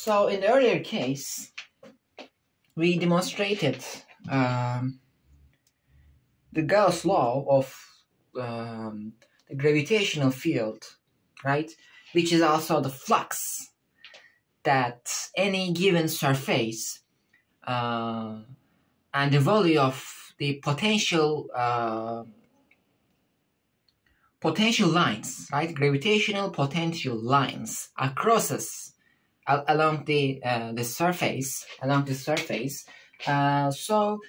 So in the earlier case, we demonstrated the Gauss law of the gravitational field, right? Which is also the flux that any given surface and the value of the potential lines, right? Gravitational potential lines across along the surface, so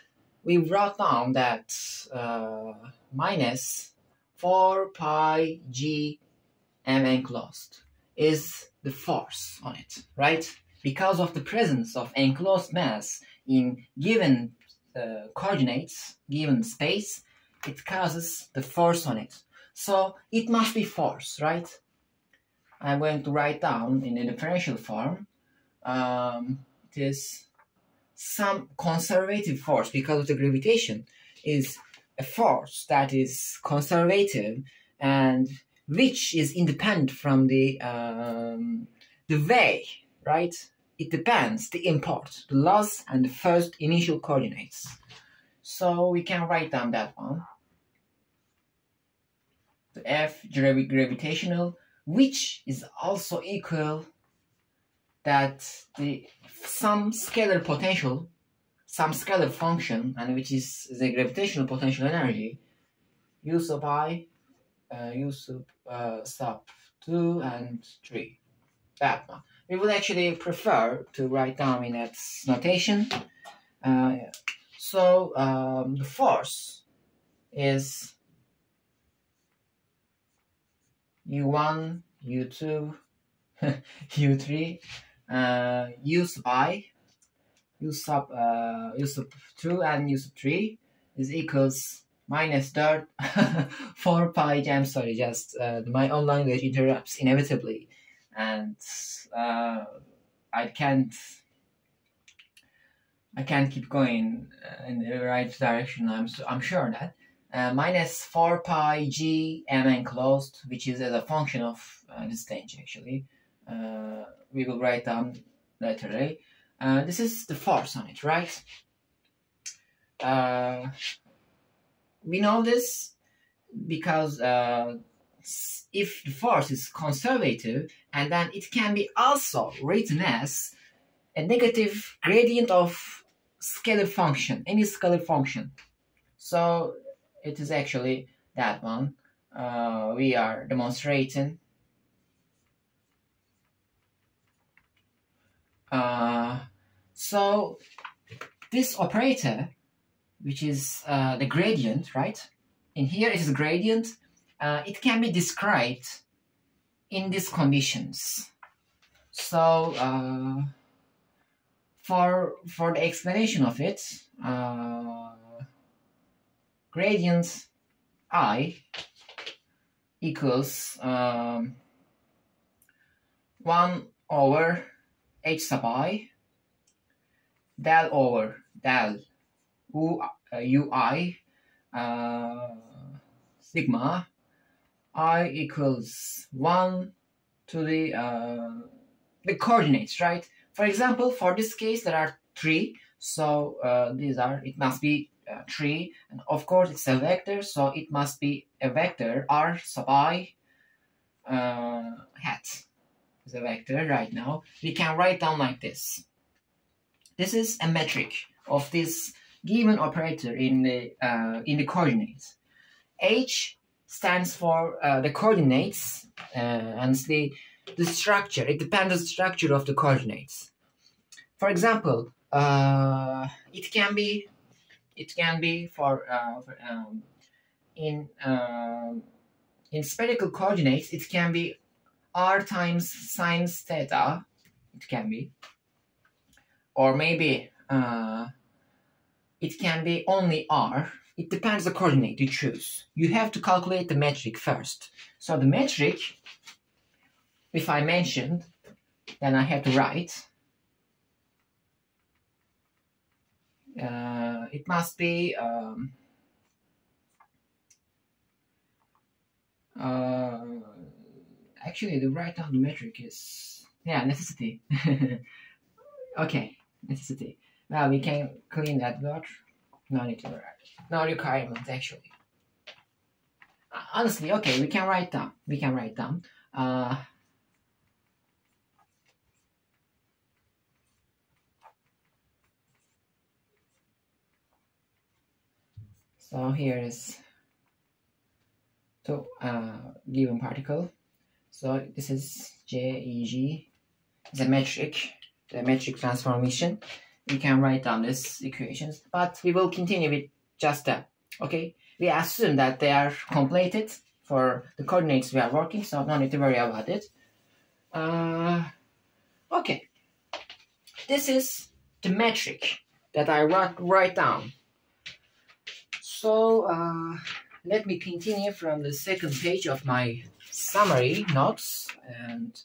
we wrote down that minus 4 pi g m enclosed is the force on it, right? Because of the presence of enclosed mass in given coordinates, given space, it causes the force on it. So it must be force, right? I'm going to write down in a differential form. It is some conservative force because of the gravitation is a force that is conservative and which is independent from the way, right? It depends the import, the loss, and the first initial coordinates. So we can write down that one. The F gravitational, which is also equal that some scalar potential, some scalar function, and which is the gravitational potential energy, U sub I, U sub 2 and 3. That one. We would actually prefer to write down in that notation. So the force is U1, U2, U3, U sub I, U sub 2 and U sub 3 is equals minus 4 pi g. I'm sorry, just my own language interrupts inevitably, and I can't keep going in the right direction. I'm sure that minus 4 pi g m enclosed, which is as a function of this range actually. We will write down later. This is the force on it, right? We know this because if the force is conservative, and then it can be also written as a negative gradient of scalar function, any scalar function. So it is actually that one we are demonstrating. So this operator, which is the gradient, right? In here it is a gradient. It can be described in these conditions. So for the explanation of it, gradient I equals 1 over h sub I del over del ui sigma I equals 1 to the coordinates, right? For example, for this case there are 3, so it must be 3, and of course it's a vector, so it must be a vector r sub I hat is a vector. Right now we can write down like this. This is a metric of this given operator in the coordinates. H stands for the coordinates and the structure. It depends on the structure of the coordinates. For example, it can be for in spherical coordinates. It can be r times sine theta. It can be, or maybe it can be only r. It depends on the coordinate you choose. You have to calculate the metric first. So the metric, if I mentioned, then I have to write. It must be actually the write down the metric is Yeah, necessity. Okay, necessity. Now we can clean that word. No need to write. No requirements actually. Honestly, okay, we can write down. We can write down. So here is to given particle. So this is JEG. It's a metric, the metric transformation. We can write down these equations, but we will continue with just that. Okay, we assume that they are completed for the coordinates we are working, so no need to worry about it. Okay, this is the metric that I write down. So let me continue from the second page of my summary notes. And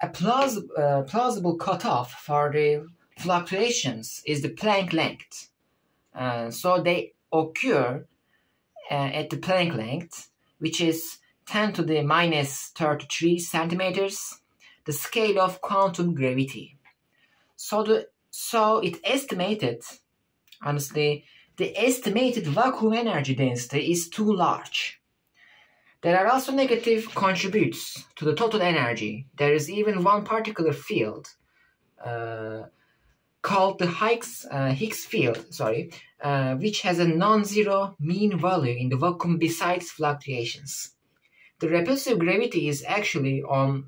a plausible cutoff for the fluctuations is the Planck length. So they occur at the Planck length, which is 10 to the minus 33 centimeters, the scale of quantum gravity. So it estimated, honestly, the estimated vacuum energy density is too large. There are also negative contributes to the total energy. There is even one particular field called the Higgs field, which has a non-zero mean value in the vacuum besides fluctuations. The repulsive gravity is actually an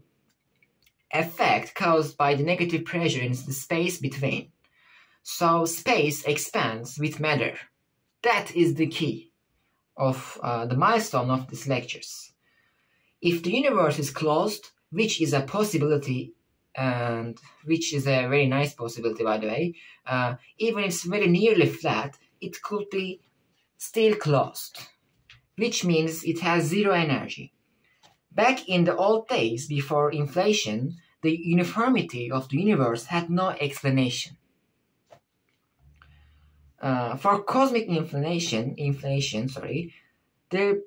effect caused by the negative pressure in the space between. So space expands with matter. That is the key of the milestone of these lectures. If the universe is closed, which is a possibility, and which is a very nice possibility by the way, even if it's very nearly flat, it could be still closed, which means it has zero energy. Back in the old days before inflation, the uniformity of the universe had no explanation. For cosmic inflation, the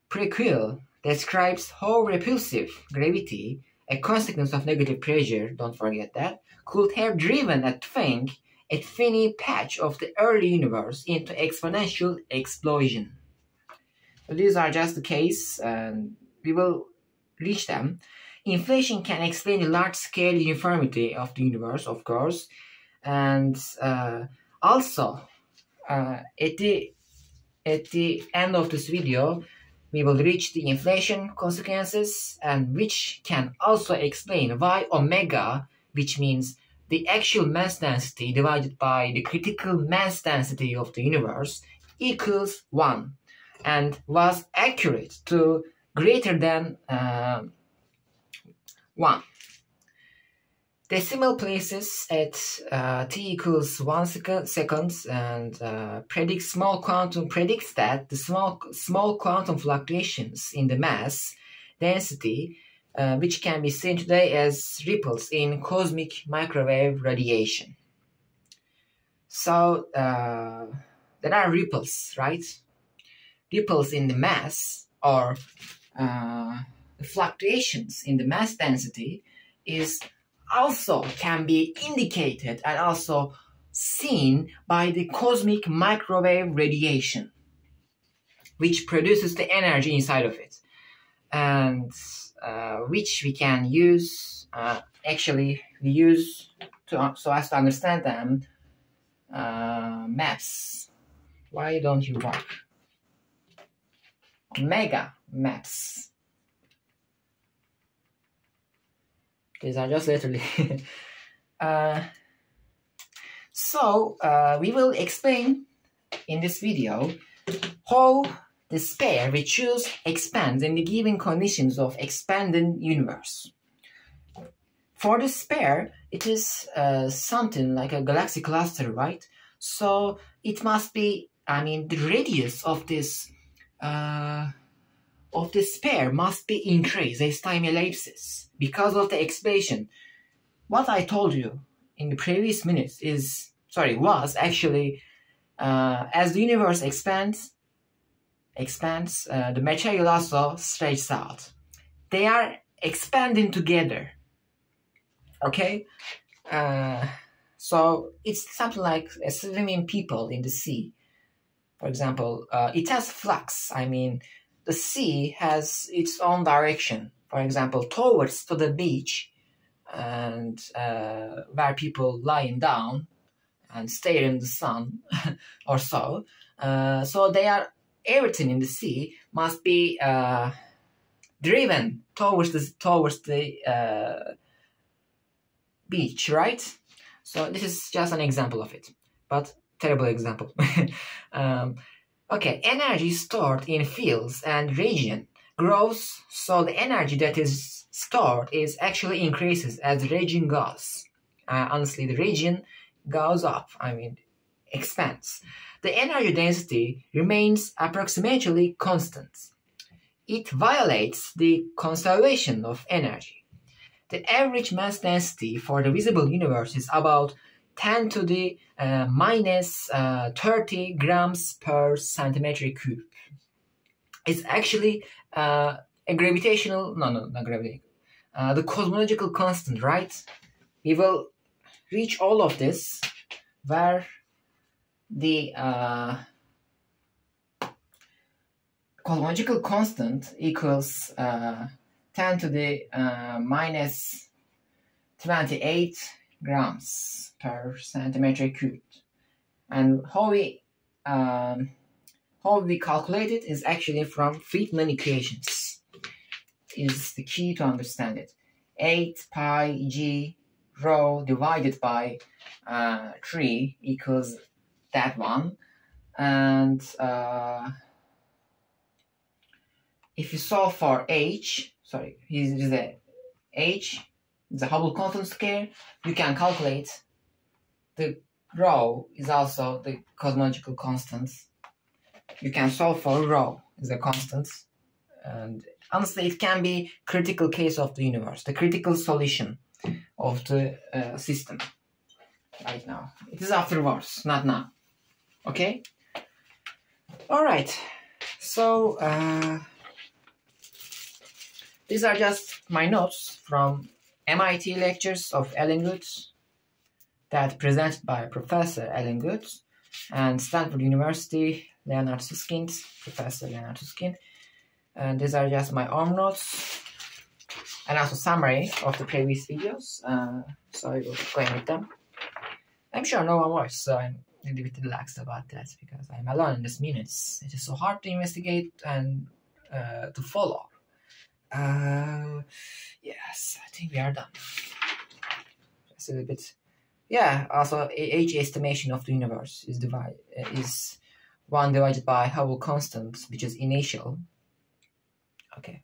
prequel describes how repulsive gravity, a consequence of negative pressure, don't forget that, could have driven a tiny patch of the early universe into exponential explosion. So these are just the case, and we will reach them. Inflation can explain the large-scale uniformity of the universe, of course, and also at the end of this video, we will reach the inflation consequences, and which can also explain why omega, which means the actual mass density divided by the critical mass density of the universe, equals 1, and was accurate to greater than 1. Decimal places at t equals 1 second and predicts that the small quantum fluctuations in the mass density, which can be seen today as ripples in cosmic microwave radiation. So there are ripples, right? Ripples in the mass, or the fluctuations in the mass density is also can be indicated and also seen by the cosmic microwave radiation, which produces the energy inside of it, and which we can use, we use so as to understand them, maps. Why don't you work? Mega maps. These are just literally. We will explain in this video how the sphere we choose expands in the given conditions of expanding universe. For the sphere, it is something like a galaxy cluster, right? So it must be, the radius of this sphere must be increased as time elapses because of the expansion. What I told you in the previous minutes was actually as the universe expands, the material also stretches out. They are expanding together. Okay, so it's something like a swimming people in the sea. For example, it has flux. I mean, the sea has its own direction. For example, towards to the beach, and where people lying down and stare in the sun, or so. So they are everything in the sea must be driven towards the beach, right? So this is just an example of it, but terrible example. Okay, energy stored in fields and region grows, so the energy that is stored is actually increases as the region goes. Honestly, the region goes up, I mean, expands. The energy density remains approximately constant. It violates the conservation of energy. The average mass density for the visible universe is about 10 to the minus 30 grams per centimeter cube. It's actually a gravitational, not gravity, the cosmological constant, right? We will reach all of this where the cosmological constant equals 10 to the minus 28 grams per centimeter cubed. And how we calculate it is actually from Friedman equations. Is the key to understand it. 8 pi g rho divided by 3 equals that one. And if you solve for h, sorry, here is the h, the Hubble constant square, you can calculate the rho is also the cosmological constant. You can solve for rho is a constant, and honestly it can be critical case of the universe, the critical solution of the system right now. It is afterwards, not now. Okay? Alright, so these are just my notes from MIT lectures of Guth that presented by Professor Guth, and Stanford University, Leonard Susskind, Professor Leonard Susskind. And these are just my own notes and also summary of the previous videos. So I will keep going with them. I'm sure no one was, so I'm a little bit relaxed about that because I'm alone in this minutes. It is so hard to investigate and to follow. Yes, I think we are done. Just a little bit. Yeah, also age estimation of the universe is 1 divided by Hubble constant, which is initial. Okay.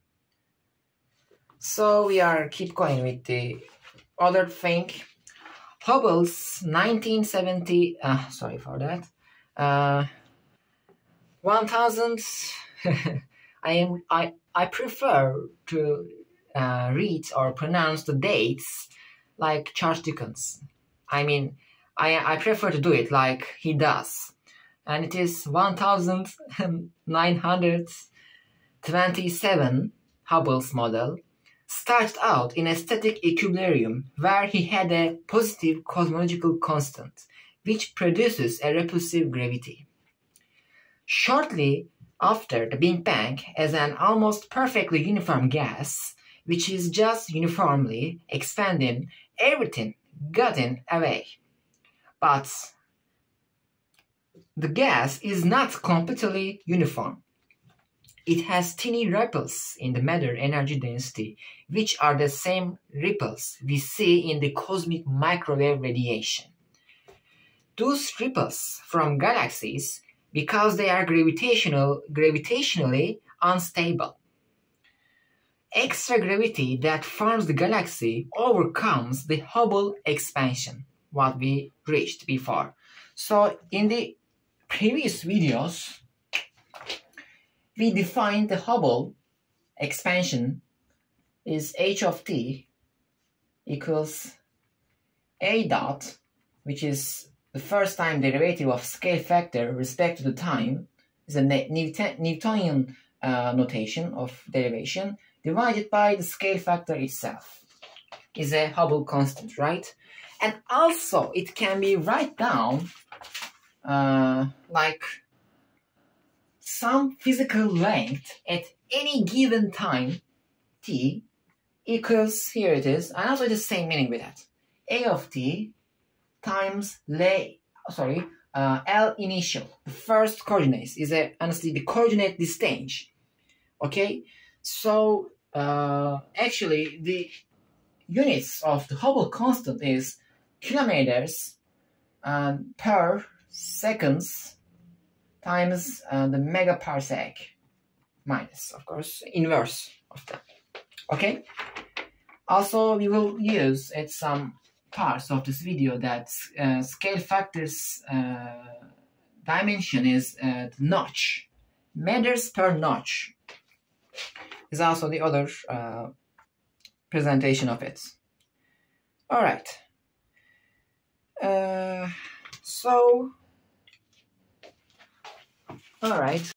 So we are keep going with the other thing. Hubble's 1970, sorry for that. 1000. I prefer to read or pronounce the dates like Charles Dickens. I mean, I prefer to do it like he does. And it is 1927 Hubble's model started out in a static equilibrium where he had a positive cosmological constant, which produces a repulsive gravity. Shortly after the Big Bang, as an almost perfectly uniform gas, which is just uniformly expanding, everything gotten away. But the gas is not completely uniform. It has tiny ripples in the matter energy density, which are the same ripples we see in the cosmic microwave radiation. Those ripples from galaxies because they are gravitationally unstable. Extra gravity that forms the galaxy overcomes the Hubble expansion, what we reached before. So in the previous videos, we defined the Hubble expansion is h of t equals a dot, which is the first time derivative of scale factor with respect to the time, is a Newtonian notation of derivation, divided by the scale factor itself. is a Hubble constant, right? And also it can be write down like some physical length at any given time t equals, here it is, and also the same meaning with that. A of t times L initial, the first coordinates, is honestly the coordinate distance. Okay, so actually the units of the Hubble constant is kilometers per seconds times the megaparsec minus, of course, inverse of that. Okay. Also, we will use at some parts of this video that scale factors dimension is notch, meters per notch. Is also the other presentation of it. All right. All right.